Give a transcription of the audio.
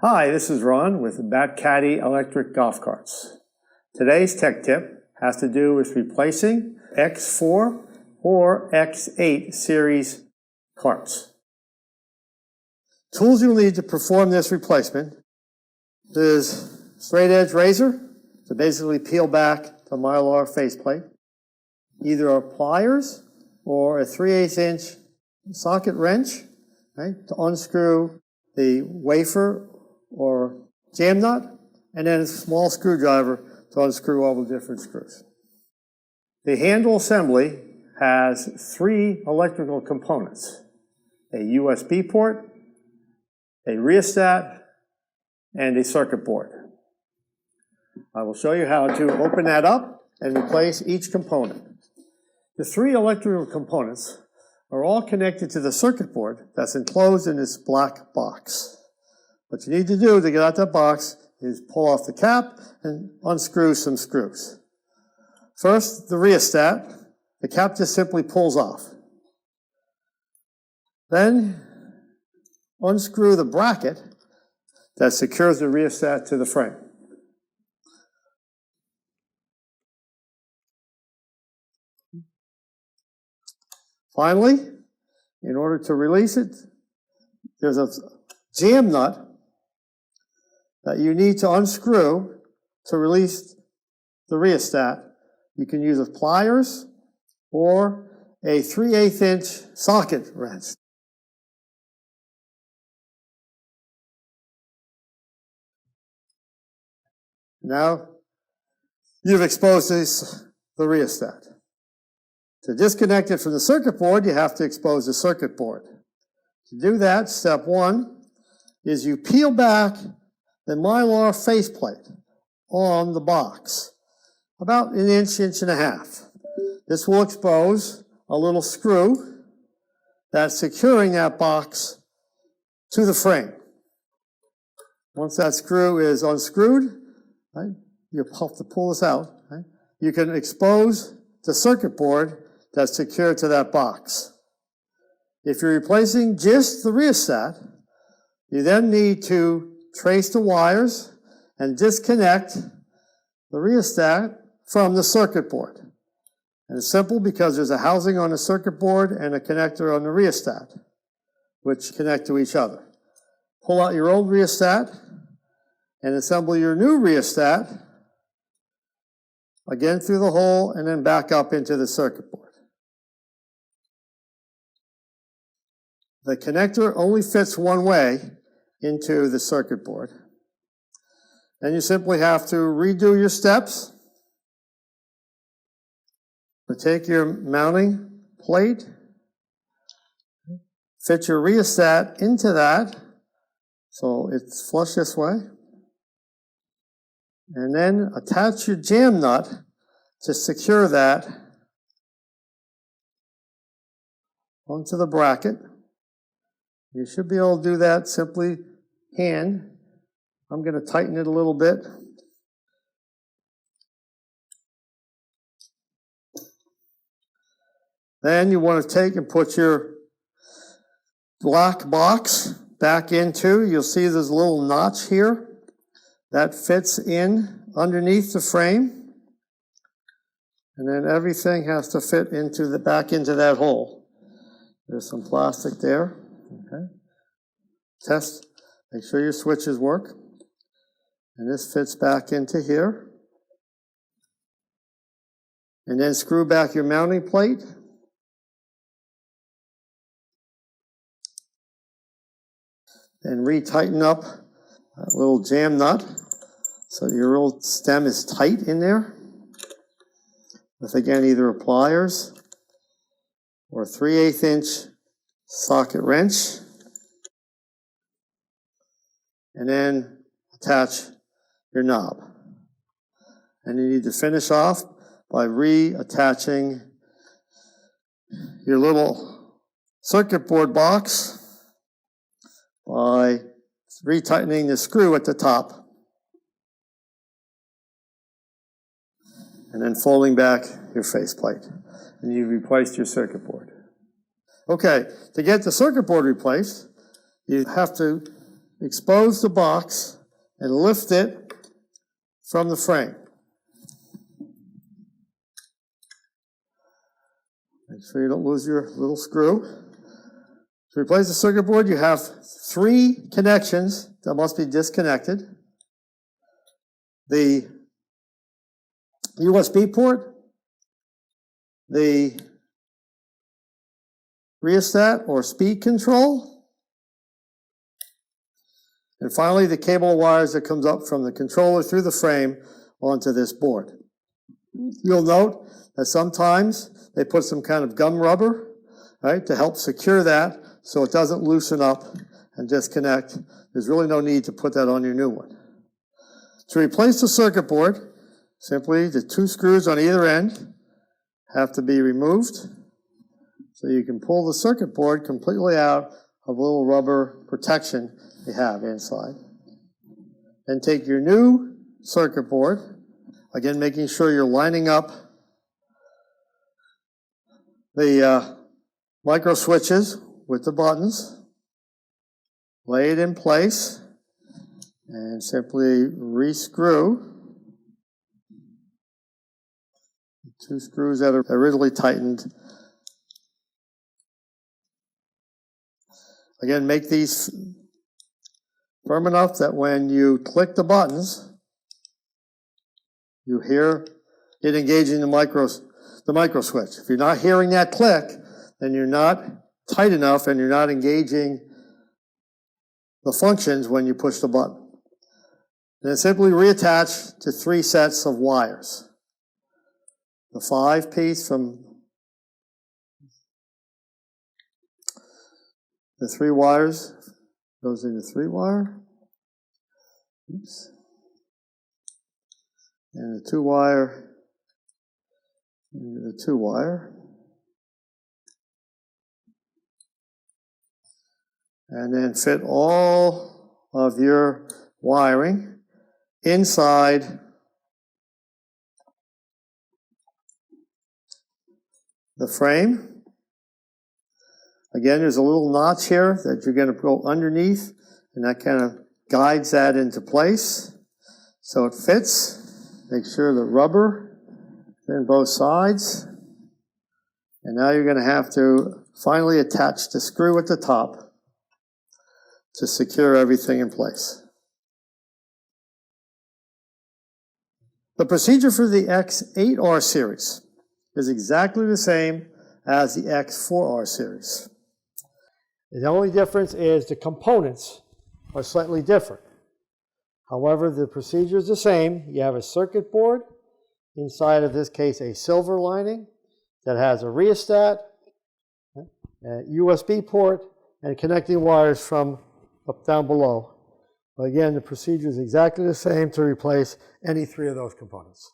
Hi, this is Ron with Batcaddy electric golf carts. Today's tech tip has to do with replacing X4 or X8 series carts. Tools you'll need to perform this replacement is straight edge razor to basically peel back the Mylar faceplate, either pliers or a 3/8 inch socket wrench, right, to unscrew the wafer or jam nut, and then a small screwdriver to unscrew all the different screws. The handle assembly has 3 electrical components: a USB port, a rheostat, and a circuit board. I will show you how to open that up and replace each component. The 3 electrical components are all connected to the circuit board that's enclosed in this black box. What you need to do to get out that box is pull off the cap and unscrew some screws. First, the rheostat. The cap just simply pulls off. Then, unscrew the bracket that secures the rheostat to the frame. Finally, in order to release it, there's a jam nut that you need to unscrew to release the rheostat. You can use pliers or a 3/8 inch socket wrench. Now, you've exposed the rheostat. To disconnect it from the circuit board, you have to expose the circuit board. To do that, step 1 is you peel back the Mylar faceplate on the box, about an inch, inch and a half. This will expose a little screw that's securing that box to the frame. Once that screw is unscrewed, right, you have to pull this out. Right, you can expose the circuit board that's secured to that box. If you're replacing just the rheostat, you then need to trace the wires and disconnect the rheostat from the circuit board. And it's simple because there's a housing on the circuit board and a connector on the rheostat, which connect to each other. Pull out your old rheostat and assemble your new rheostat, again through the hole and then back up into the circuit board. The connector only fits one way into the circuit board. Then you simply have to redo your steps. So take your mounting plate, fit your rheostat into that so it's flush this way, and then attach your jam nut to secure that onto the bracket. You should be able to do that simply hand. I'm going to tighten it a little bit. Then you want to take and put your black box back into. You'll see there's a little notch here that fits in underneath the frame. And then everything has to fit into back into that hole. There's some plastic there. Okay. Test, make sure your switches work. And this fits back into here. And then screw back your mounting plate. And re-tighten up that little jam nut so your old stem is tight in there. With, again, either pliers or a 3/8 inch socket wrench. And then attach your knob. And you need to finish off by reattaching your little circuit board box by retightening the screw at the top and then folding back your faceplate. And you've replaced your circuit board. Okay, to get the circuit board replaced, you have to expose the box and lift it from the frame. Make sure you don't lose your little screw. To replace the circuit board, you have 3 connections that must be disconnected. The USB port, the rheostat or speed control, and finally the cable wires that comes up from the controller through the frame onto this board. You'll note that sometimes they put some kind of gum rubber, right, to help secure that so it doesn't loosen up and disconnect. There's really no need to put that on your new one. To replace the circuit board, simply the 2 screws on either end have to be removed so you can pull the circuit board completely out of the little rubber protection you have inside. Then take your new circuit board, again making sure you're lining up the micro switches with the buttons, lay it in place, and simply rescrew the 2 screws that are originally tightened. Again, make these firm enough that when you click the buttons, you hear it engaging the micro switch. If you're not hearing that click, then you're not tight enough and you're not engaging the functions when you push the button. Then simply reattach to 3 sets of wires. The 5 piece from the 3 wires goes into 3 wire. Oops. And the 2 wire into the 2 wire. And then fit all of your wiring inside the frame. Again, there's a little notch here that you're going to go underneath, and that kind of guides that into place so it fits. Make sure the rubber is in both sides. And now you're going to have to finally attach the screw at the top to secure everything in place. The procedure for the X8R series is exactly the same as the X4R series. The only difference is the components are slightly different. However, the procedure is the same. You have a circuit board, inside of this case a silver lining that has a rheostat, a USB port, and connecting wires from up down below. But again, the procedure is exactly the same to replace any 3 of those components.